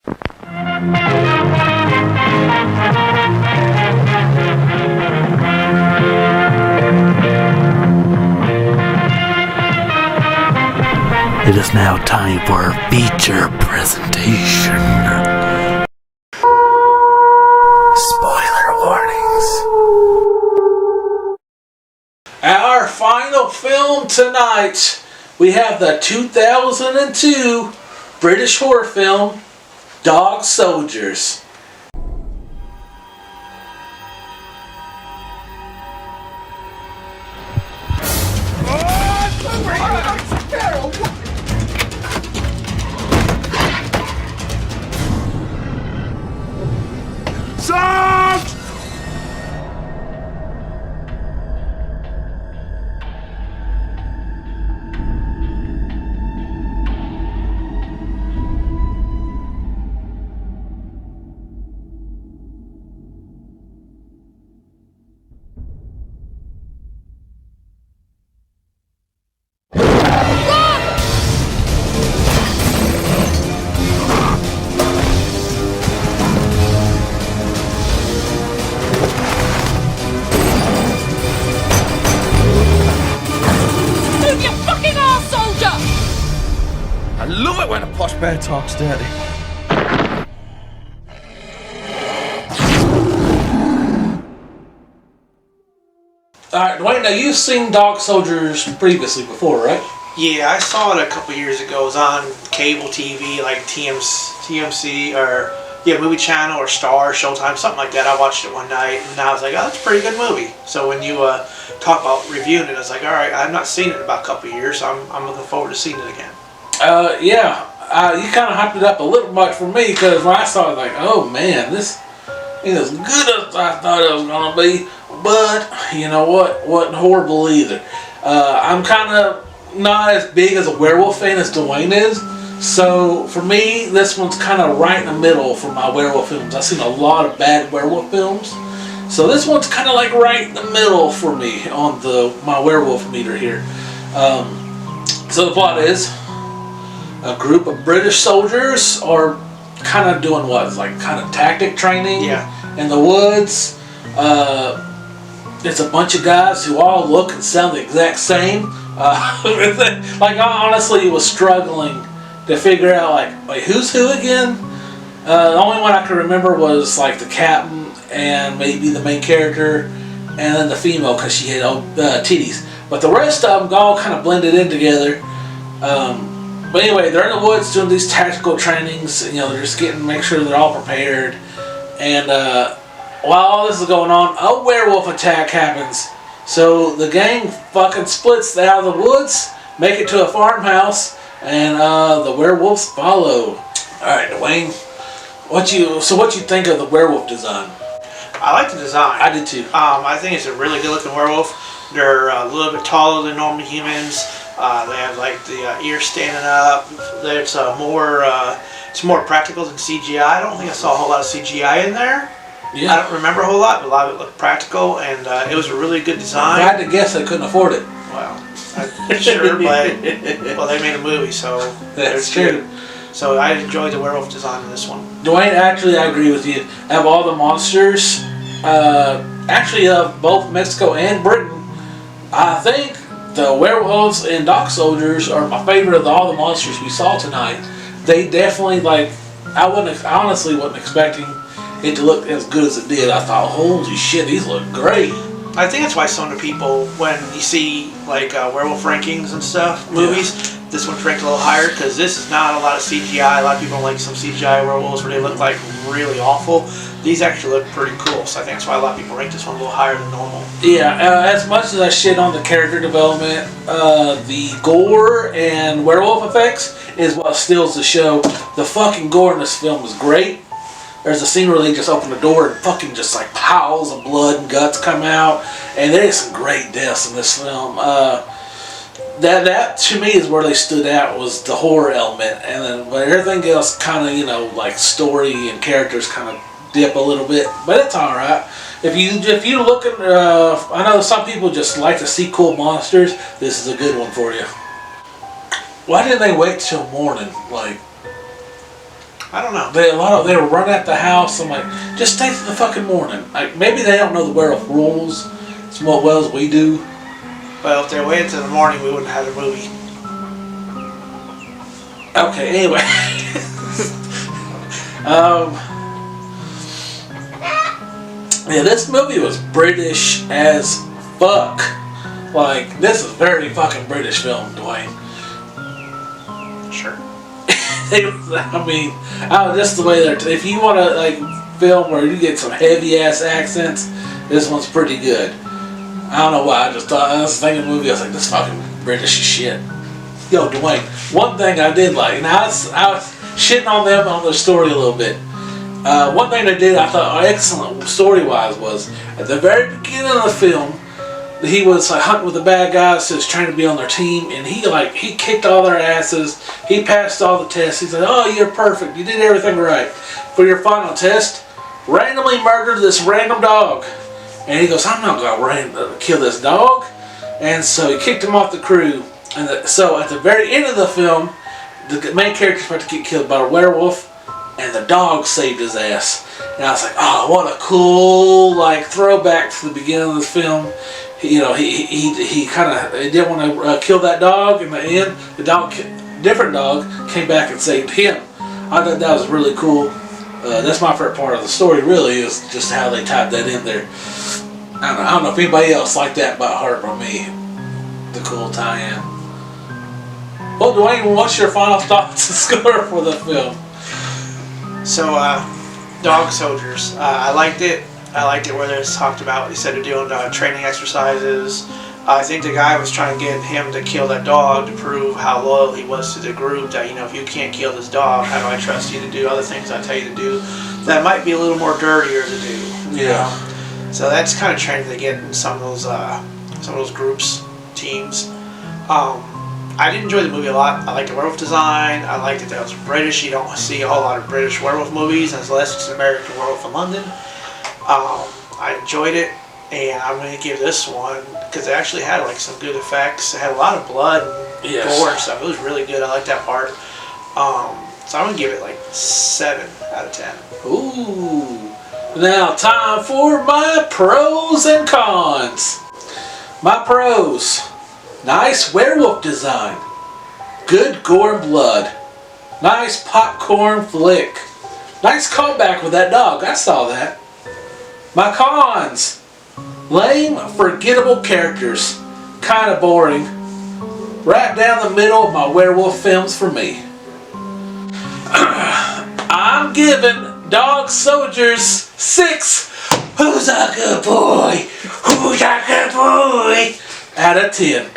It is now time for our feature presentation. Spoiler warnings. Our final film tonight, we have the 2002 British horror film, Dog Soldiers. I love it when a posh bear talks dirty. Alright, Dwayne, now you've seen Dog Soldiers previously before, right? Yeah, I saw it a couple years ago. It was on cable TV, like TMC or Movie Channel or Star, Showtime, something like that. I watched it one night and I was like, oh, that's a pretty good movie. So when you talk about reviewing it, I was like, alright, I've not seen it in about a couple years, so I'm looking forward to seeing it again. You kind of hyped it up a little much for me because when I saw it, like, oh man, this ain't as good as I thought it was gonna be. But you know what? Wasn't horrible either. I'm kind of not as big as a werewolf fan as Dwayne is, so for me, this one's kind of right in the middle for my werewolf films. I've seen a lot of bad werewolf films, so this one's kind of like right in the middle for me on my werewolf meter here. So the plot is, a group of British soldiers are kind of doing what? Like kind of tactic training in the woods. It's a bunch of guys who all look and sound the exact same. Like I honestly was struggling to figure out like who's who again. The only one I could remember was like the captain and maybe the main character and then the female because she had titties. But the rest of them all kind of blended in together. But anyway, they're in the woods doing these tactical trainings. You know, they're just make sure they're all prepared. And while all this is going on, a werewolf attack happens. So the gang fucking splits out of the woods, make it to a farmhouse, and the werewolves follow. All right, Dwayne, what you think of the werewolf design? I like the design. I did too. I think it's a really good looking werewolf. They're a little bit taller than normal humans. They have like the ears standing up. It's more practical than CGI. I don't think I saw a whole lot of CGI in there. Yeah. I don't remember a whole lot, but a lot of it looked practical, and it was a really good design. I had to guess they couldn't afford it. Well, I'm sure, but they made a movie, so that's true. So I enjoyed the werewolf design in this one. Dwayne, actually, I agree with you. Out of all the monsters, actually of both Mexico and Britain, I think the werewolves and Dog Soldiers are my favorite of all the monsters we saw tonight. They definitely, like, I honestly wasn't expecting it to look as good as it did. I thought, holy shit, these look great. I think that's why some of the people, when you see like werewolf rankings and stuff, movies, this one's ranked a little higher because this is not a lot of CGI. A lot of people like some CGI werewolves where they look like really awful. These actually look pretty cool, so I think that's why a lot of people rank this one a little higher than normal. Yeah, as much as I shit on the character development, the gore and werewolf effects is what steals the show. The fucking gore in this film is great. There's a scene where they just open the door and fucking just like piles of blood and guts come out, and there's some great deaths in this film. That to me is where they stood out, was the horror element, and then but everything else kind of like story and characters kind of dip a little bit, but it's all right. If you look at, I know some people just like to see cool monsters. This is a good one for you. Why didn't they wait till morning? Like, I don't know. They were running at the house. I'm like, just stay till the fucking morning. Like maybe they don't know the werewolf rules as well as we do. Well, if they waited till the morning, we wouldn't have had a movie. Okay, anyway. Yeah, this movie was British as fuck. Like, this is very fucking British film, Dwayne. Sure. I mean, just the way they're. If you want to like film where you get some heavy ass accents, this one's pretty good. I don't know why. I just thought I was thinking of the movie. I was like, this fucking British as shit. Yo, Dwayne. One thing I did like, and I was shitting on them on their story a little bit. One thing they did I thought excellent story wise was at the very beginning of the film. He was like hunting with the bad guys, just trying to be on their team, and he kicked all their asses. He passed all the tests. He said, "Oh, you're perfect. You did everything right for your final test." Randomly murdered this random dog, and he goes, "I'm not gonna kill this dog," and so he kicked him off the crew. And so at the very end of the film, the main character's about to get killed by a werewolf, and the dog saved his ass. And I was like, "Oh, what a cool like throwback to the beginning of the film." He kind of didn't want to kill that dog. In the end, the different dog, came back and saved him. I thought that was really cool. That's my favorite part of the story. Really, is just how they tied that in there. I don't know if anybody else liked that by heart from me. The cool tie-in. Well, Dwayne, what's your final thoughts and score for the film? So, Dog Soldiers. I liked it. I liked it where they talked about, they said they're doing training exercises. I think the guy was trying to get him to kill that dog to prove how loyal he was to the group. That, if you can't kill this dog, how do I trust you to do other things I tell you to do? That might be a little more dirtier to do. Yeah. So that's kind of training they get in some of those groups, teams. I did enjoy the movie a lot. I liked the werewolf design. I liked that was British. You don't see a whole lot of British werewolf movies, unless it's an American Werewolf in London. I enjoyed it, and I'm going to give this one, because it actually had like some good effects. It had a lot of blood and gore and stuff. It was really good. I liked that part. So I'm going to give it like 7 out of 10. Ooh. Now time for my pros and cons. My pros. Nice werewolf design. Good gore and blood. Nice popcorn flick. Nice callback with that dog. I saw that. My cons. Lame, forgettable characters. Kind of boring. Right down the middle of my werewolf films for me. I'm giving Dog Soldiers 6. Who's a good boy? Who's a good boy? Out of 10.